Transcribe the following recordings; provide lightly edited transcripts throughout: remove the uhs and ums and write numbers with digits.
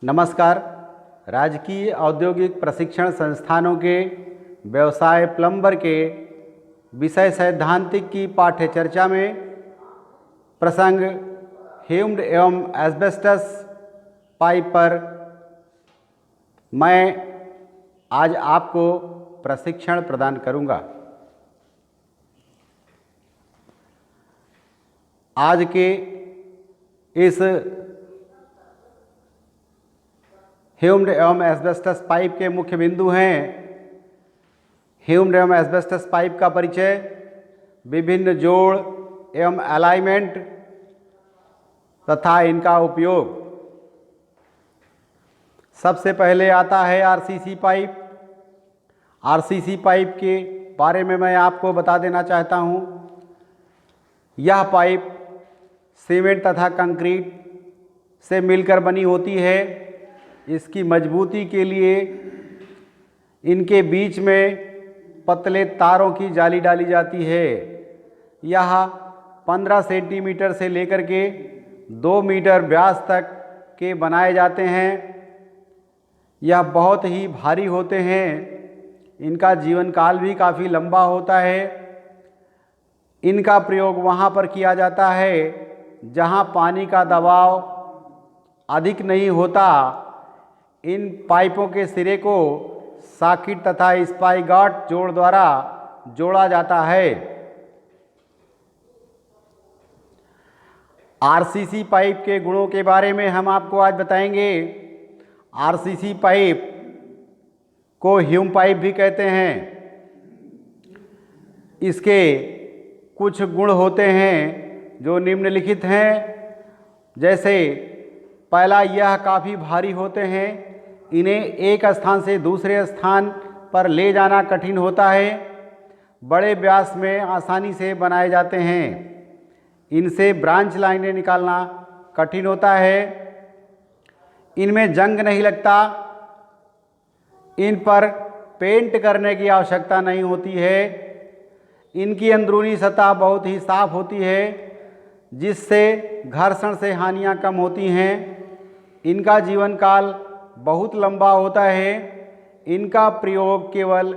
नमस्कार। राजकीय औद्योगिक प्रशिक्षण संस्थानों के व्यवसाय प्लम्बर के विषय सैद्धांतिक की पाठ्य चर्चा में प्रसंग ह्यूम्ड एवं एस्बेस्टस पाइप पर मैं आज आपको प्रशिक्षण प्रदान करूंगा। आज के इस ह्यूम्ड एवं एस्बेस्टस पाइप के मुख्य बिंदु हैं ह्यूम्ड एवं एस्बेस्टस पाइप का परिचय, विभिन्न जोड़ एवं अलाइनमेंट तथा इनका उपयोग। सबसे पहले आता है आरसीसी पाइप। आरसीसी पाइप के बारे में मैं आपको बता देना चाहता हूँ। यह पाइप सीमेंट तथा कंक्रीट से मिलकर बनी होती है। इसकी मजबूती के लिए इनके बीच में पतले तारों की जाली डाली जाती है। यह 15 सेंटीमीटर से लेकर के 2 मीटर व्यास तक के बनाए जाते हैं। यह बहुत ही भारी होते हैं। इनका जीवन काल भी काफ़ी लंबा होता है। इनका प्रयोग वहाँ पर किया जाता है जहाँ पानी का दबाव अधिक नहीं होता। इन पाइपों के सिरे को सॉकेट तथा स्पाइगॉट जोड़ द्वारा जोड़ा जाता है। आरसीसी पाइप के गुणों के बारे में हम आपको आज बताएंगे। आरसीसी पाइप को ह्यूम पाइप भी कहते हैं। इसके कुछ गुण होते हैं जो निम्नलिखित हैं। जैसे पहला, यह काफ़ी भारी होते हैं। इन्हें एक स्थान से दूसरे स्थान पर ले जाना कठिन होता है। बड़े व्यास में आसानी से बनाए जाते हैं। इनसे ब्रांच लाइनें निकालना कठिन होता है। इनमें जंग नहीं लगता। इन पर पेंट करने की आवश्यकता नहीं होती है। इनकी अंदरूनी सतह बहुत ही साफ होती है जिससे घर्षण से हानियां कम होती हैं। इनका जीवन काल बहुत लंबा होता है। इनका प्रयोग केवल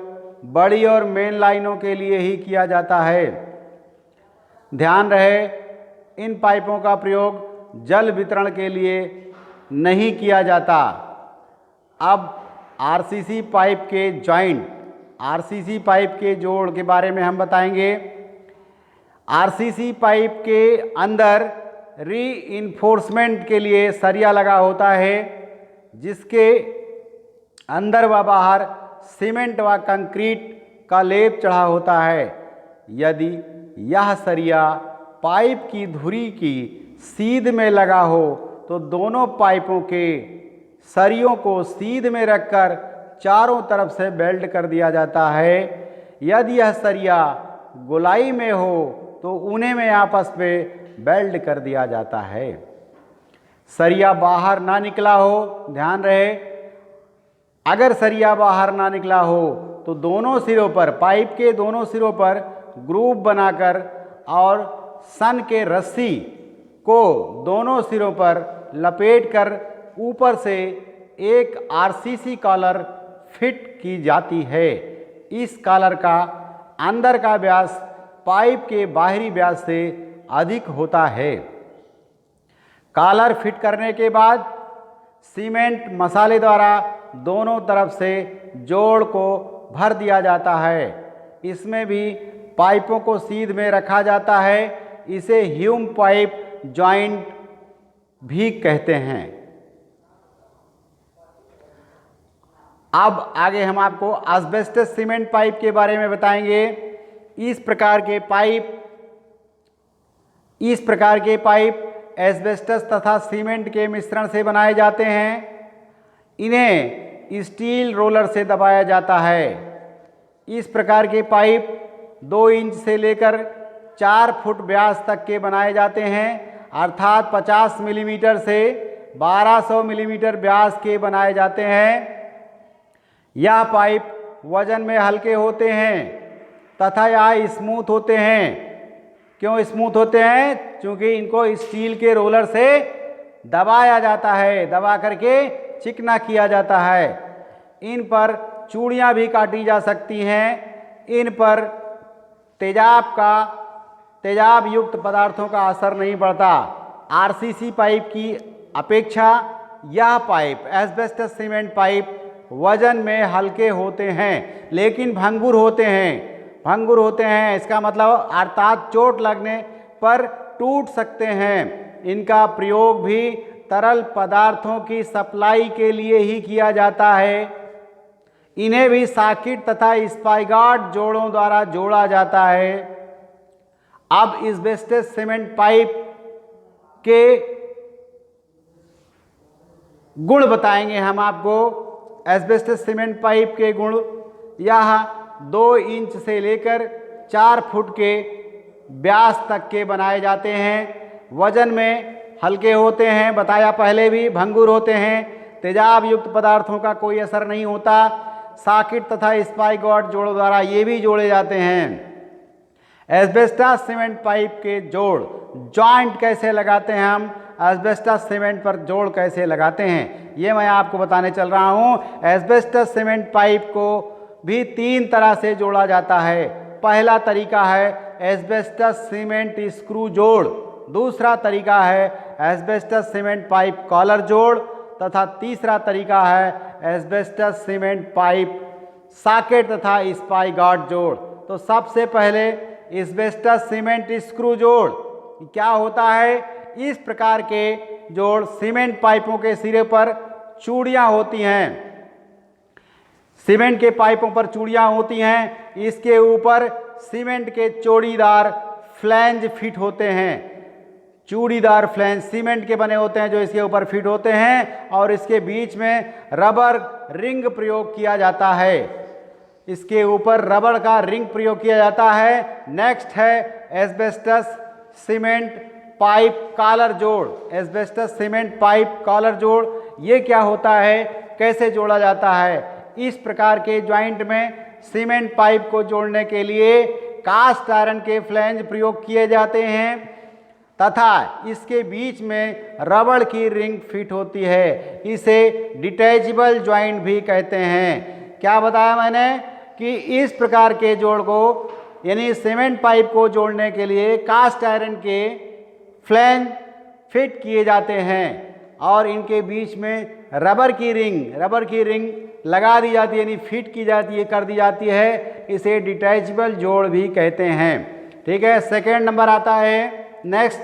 बड़ी और मेन लाइनों के लिए ही किया जाता है। ध्यान रहे, इन पाइपों का प्रयोग जल वितरण के लिए नहीं किया जाता। अब आरसीसी पाइप के जॉइंट, आरसीसी पाइप के जोड़ के बारे में हम बताएंगे। आरसीसी पाइप के अंदर रीइंफोर्समेंट के लिए सरिया लगा होता है जिसके अंदर व बाहर सीमेंट व कंक्रीट का लेप चढ़ा होता है। यदि यह सरिया पाइप की धुरी की सीध में लगा हो तो दोनों पाइपों के सरियों को सीध में रखकर चारों तरफ से बेल्ट कर दिया जाता है। यदि यह सरिया गोलाई में हो तो उन्हें में आपस में बेल्ट कर दिया जाता है। सरिया बाहर ना निकला हो, ध्यान रहे, अगर सरिया बाहर ना निकला हो तो दोनों सिरों पर, पाइप के दोनों सिरों पर ग्रूव बनाकर और सन के रस्सी को दोनों सिरों पर लपेटकर ऊपर से एक आरसीसी कॉलर फिट की जाती है। इस कॉलर का अंदर का व्यास पाइप के बाहरी व्यास से अधिक होता है। कॉलर फिट करने के बाद सीमेंट मसाले द्वारा दोनों तरफ से जोड़ को भर दिया जाता है। इसमें भी पाइपों को सीध में रखा जाता है। इसे ह्यूम पाइप जॉइंट भी कहते हैं। अब आगे हम आपको एस्बेस्टस सीमेंट पाइप के बारे में बताएंगे। इस प्रकार के पाइप एस्बेस्टस तथा सीमेंट के मिश्रण से बनाए जाते हैं। इन्हें स्टील रोलर से दबाया जाता है। इस प्रकार के पाइप 2 इंच से लेकर 4 फुट व्यास तक के बनाए जाते हैं, अर्थात 50 मिलीमीटर से 1200 मिलीमीटर व्यास के बनाए जाते हैं। यह पाइप वजन में हल्के होते हैं तथा यह स्मूथ होते हैं। क्यों स्मूथ होते हैं? क्योंकि इनको स्टील के रोलर से दबाया जाता है। दबा करके चिकना किया जाता है। इन पर चूड़ियाँ भी काटी जा सकती हैं। इन पर तेजाब युक्त पदार्थों का असर नहीं पड़ता। आरसीसी पाइप की अपेक्षा यह पाइप एस्बेस्टस सीमेंट पाइप वजन में हल्के होते हैं लेकिन भंगुर होते हैं। इसका मतलब अर्थात चोट लगने पर टूट सकते हैं। इनका प्रयोग भी तरल पदार्थों की सप्लाई के लिए ही किया जाता है। इन्हें भी साकिट तथा स्पाइगार्ड जोड़ों द्वारा जोड़ा जाता है। अब एस्बेस्टस सीमेंट पाइप के गुण बताएंगे हम आपको। एस्बेस्टस सीमेंट पाइप के गुण, यह 2 इंच से लेकर 4 फुट के व्यास तक के बनाए जाते हैं। वजन में हल्के होते हैं, बताया पहले भी, भंगुर होते हैं, तेजाब युक्त पदार्थों का कोई असर नहीं होता। साकिट तथा स्पाइगार्ड जोड़ों द्वारा ये भी जोड़े जाते हैं। एस्बेस्टस सीमेंट पाइप के जोड़ जॉइंट कैसे लगाते हैं हम, एस्बेस्टस सीमेंट पर जोड़ कैसे लगाते हैं, ये मैं आपको बताने चल रहा हूँ। एस्बेस्टस सीमेंट पाइप को भी 3 तरह से जोड़ा जाता है। पहला तरीका है एस्बेस्टस सीमेंट स्क्रू जोड़, दूसरा तरीका है एस्बेस्टस सीमेंट पाइप कॉलर जोड़ तथा तीसरा तरीका है एस्बेस्टस सीमेंट पाइप साकेट तथा स्पाइगार्ड जोड़। तो सबसे पहले एस्बेस्टस सीमेंट स्क्रू जोड़ क्या होता है। इस प्रकार के जोड़ सीमेंट पाइपों के सिरे पर चूड़ियाँ होती हैं। सीमेंट के पाइपों पर चूड़ियाँ होती हैं। इसके ऊपर सीमेंट के चौड़ीदार फ्लैंज फिट होते हैं। चूड़ीदार फ्लैंज सीमेंट के बने होते हैं जो इसके ऊपर फिट होते हैं और इसके बीच में रबर रिंग प्रयोग किया जाता है। इसके ऊपर रबड़ का रिंग प्रयोग किया जाता है। नेक्स्ट है एस्बेस्टस सीमेंट पाइप कॉलर जोड़। एस्बेस्टस सीमेंट पाइप कॉलर जोड़ ये क्या होता है, कैसे जोड़ा जाता है। इस प्रकार के ज्वाइंट में सीमेंट पाइप को जोड़ने के लिए कास्ट आयरन के फ्लैंज प्रयोग किए जाते हैं तथा इसके बीच में रबड़ की रिंग फिट होती है। इसे डिटैचेबल ज्वाइंट भी कहते हैं। क्या बताया मैंने कि इस प्रकार के जोड़ को यानी सीमेंट पाइप को जोड़ने के लिए कास्ट आयरन के फ्लैंज फिट किए जाते हैं और इनके बीच में रबर की रिंग लगा दी जाती है यानी फिट की जाती है, कर दी जाती है। इसे डिटैचेबल जोड़ भी कहते हैं। ठीक है, सेकेंड नंबर आता है next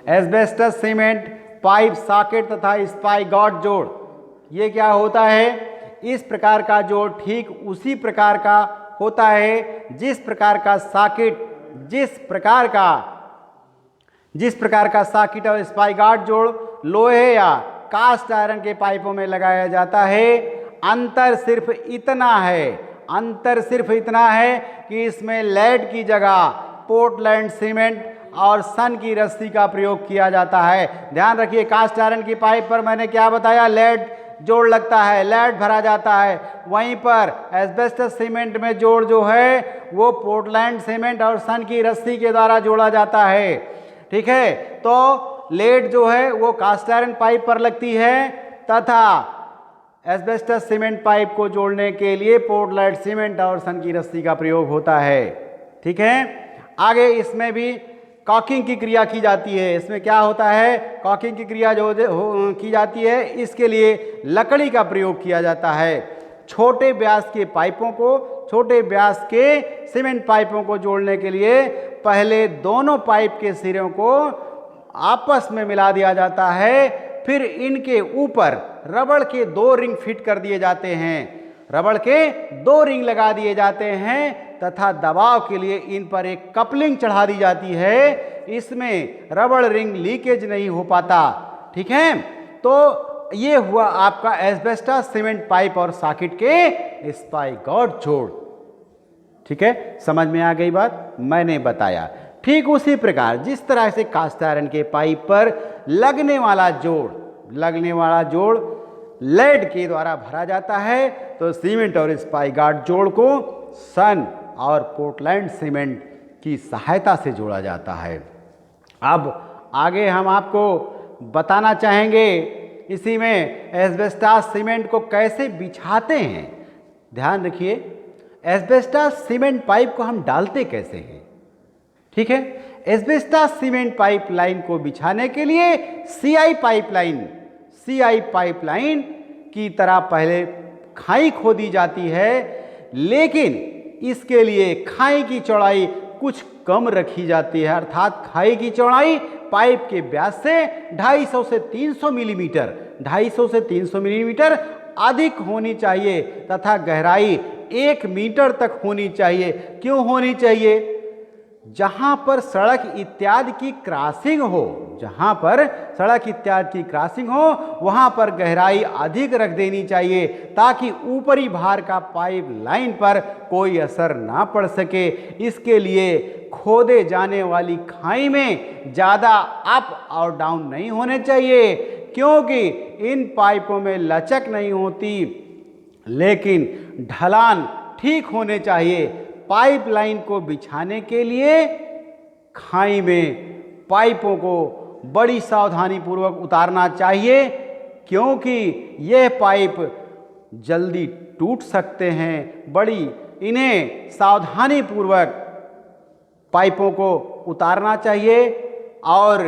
asbestos cement pipe socket तथा स्पाइगार्ड जोड़। ये क्या होता है, इस प्रकार का जोड़ ठीक उसी प्रकार का होता है जिस प्रकार का सॉकेट और स्पाइगार्ड जोड़ लोहे या कास्ट आयरन के पाइपों में लगाया जाता है। अंतर सिर्फ इतना है कि इसमें लेड की जगह पोर्टलैंड सीमेंट और सन की रस्सी का प्रयोग किया जाता है। ध्यान रखिए, कास्ट आयरन की पाइप पर मैंने क्या बताया, लेड जोड़ लगता है, लेड भरा जाता है। वहीं पर एस्बेस्टस सीमेंट में जोड़ जो है वो पोर्टलैंड सीमेंट और सन की रस्सी के द्वारा जोड़ा जाता है। ठीक है, तो लेड जो है वो कास्ट आयरन पाइप पर लगती है तथा एस्बेस्टस सीमेंट पाइप को जोड़ने के लिए पोर्टलैंड सीमेंट और सन की रस्सी का प्रयोग होता है। ठीक है, आगे इसमें भी कॉकिंग की क्रिया की जाती है। इसमें क्या होता है, कॉकिंग की क्रिया जो की जाती है, इसके लिए लकड़ी का प्रयोग किया जाता है। छोटे व्यास के सीमेंट पाइपों को जोड़ने के लिए पहले दोनों पाइप के सिरों को आपस में मिला दिया जाता है, फिर इनके ऊपर रबड़ के 2 रिंग फिट कर दिए जाते हैं। रबड़ के 2 रिंग लगा दिए जाते हैं तथा दबाव के लिए इन पर एक कपलिंग चढ़ा दी जाती है। इसमें रबड़ रिंग लीकेज नहीं हो पाता। ठीक है, तो ये हुआ आपका एस्बेस्टस सीमेंट पाइप और सॉकेट के स्पाइगार्ड जोड़। ठीक है, समझ में आ गई बात, मैंने बताया। ठीक उसी प्रकार जिस तरह से कास्ट आयरन के पाइप पर लगने वाला जोड़ लेड के द्वारा भरा जाता है, तो सीमेंट और स्पाइगार्ड जोड़ को सन और पोर्टलैंड सीमेंट की सहायता से जोड़ा जाता है। अब आगे हम आपको बताना चाहेंगे इसी में एस्बेस्टॉस सीमेंट को कैसे बिछाते हैं। ध्यान रखिए, एस्बेस्टॉस सीमेंट पाइप को हम डालते कैसे हैं। ठीक है, एस्बेस्टॉस सीमेंट पाइपलाइन को बिछाने के लिए सीआई पाइपलाइन की तरह पहले खाई खोदी जाती है, लेकिन इसके लिए खाई की चौड़ाई कुछ कम रखी जाती है, अर्थात खाई की चौड़ाई पाइप के व्यास से 250 से 300 मिलीमीटर अधिक होनी चाहिए तथा गहराई 1 मीटर तक होनी चाहिए। क्यों होनी चाहिए? जहां पर सड़क इत्यादि की क्रॉसिंग हो, वहां पर गहराई अधिक रख देनी चाहिए ताकि ऊपरी भार का पाइप लाइन पर कोई असर ना पड़ सके। इसके लिए खोदे जाने वाली खाई में ज़्यादा अप और डाउन नहीं होने चाहिए, क्योंकि इन पाइपों में लचक नहीं होती, लेकिन ढलान ठीक होने चाहिए। पाइपलाइन को बिछाने के लिए खाई में पाइपों को बड़ी सावधानी पूर्वक उतारना चाहिए, क्योंकि यह पाइप जल्दी टूट सकते हैं। इन्हें सावधानी पूर्वक पाइपों को उतारना चाहिए और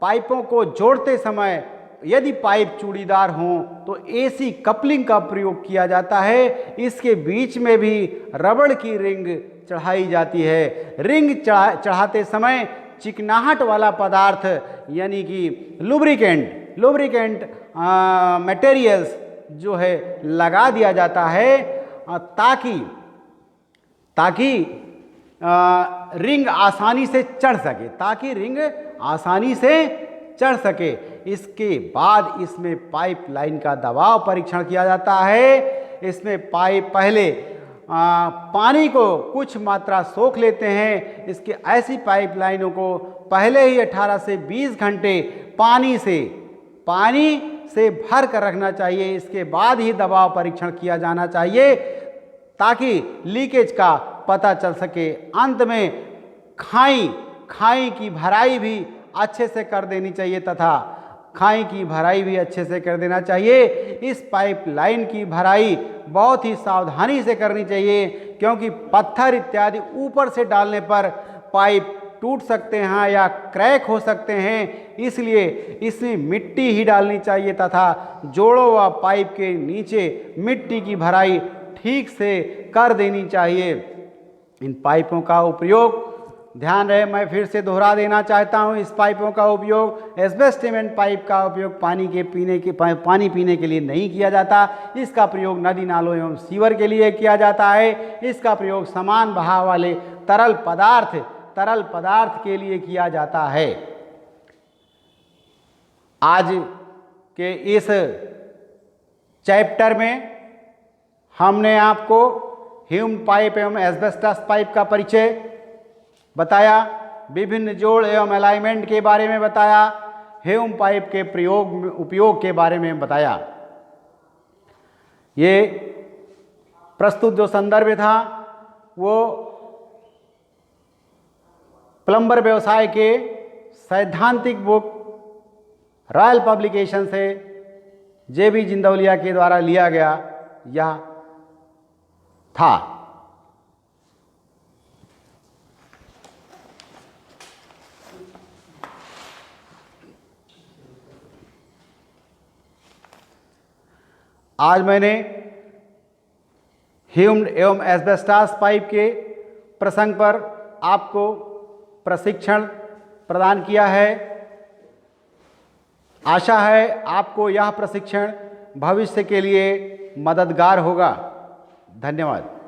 पाइपों को जोड़ते समय यदि पाइप चूड़ीदार हों तो एसी कपलिंग का प्रयोग किया जाता है। इसके बीच में भी रबड़ की रिंग चढ़ाई जाती है। रिंग चढ़ाते समय चिकनाहट वाला पदार्थ यानी कि लुब्रिकेंट मटेरियल्स जो है लगा दिया जाता है, ताकि रिंग आसानी से चढ़ सके। इसके बाद इसमें पाइपलाइन का दबाव परीक्षण किया जाता है। इसमें पहले पानी को कुछ मात्रा सोख लेते हैं। इसके ऐसी पाइपलाइनों को पहले ही 18 से 20 घंटे पानी से भर कर रखना चाहिए। इसके बाद ही दबाव परीक्षण किया जाना चाहिए ताकि लीकेज का पता चल सके। अंत में खाई की भराई भी अच्छे से कर देनी चाहिए इस पाइपलाइन की भराई बहुत ही सावधानी से करनी चाहिए, क्योंकि पत्थर इत्यादि ऊपर से डालने पर पाइप टूट सकते हैं या क्रैक हो सकते हैं। इसलिए इसमें मिट्टी ही डालनी चाहिए तथा जोड़ों व पाइप के नीचे मिट्टी की भराई ठीक से कर देनी चाहिए। इन पाइपों का उपयोग, ध्यान रहे, मैं फिर से दोहरा देना चाहता हूं, इस पाइपों का उपयोग, एस्बेस्टॉस सीमेंट पाइप का उपयोग पानी पीने के लिए नहीं किया जाता। इसका प्रयोग नदी नालों एवं सीवर के लिए किया जाता है। इसका प्रयोग समान बहाव वाले तरल पदार्थ के लिए किया जाता है। आज के इस चैप्टर में हमने आपको ह्यूम्ड पाइप एवं एस्बेस्टॉस पाइप का परिचय बताया, विभिन्न जोड़ एवं अलाइनमेंट के बारे में बताया, ह्यूम्ड पाइप के उपयोग के बारे में बताया। ये प्रस्तुत जो संदर्भ था वो प्लम्बर व्यवसाय के सैद्धांतिक बुक रॉयल पब्लिकेशन से JB जिंदौलिया के द्वारा लिया गया यह था। आज मैंने ह्यूम्ड एवं एस्बेस्टॉस पाइप के प्रसंग पर आपको प्रशिक्षण प्रदान किया है। आशा है आपको यह प्रशिक्षण भविष्य के लिए मददगार होगा। धन्यवाद।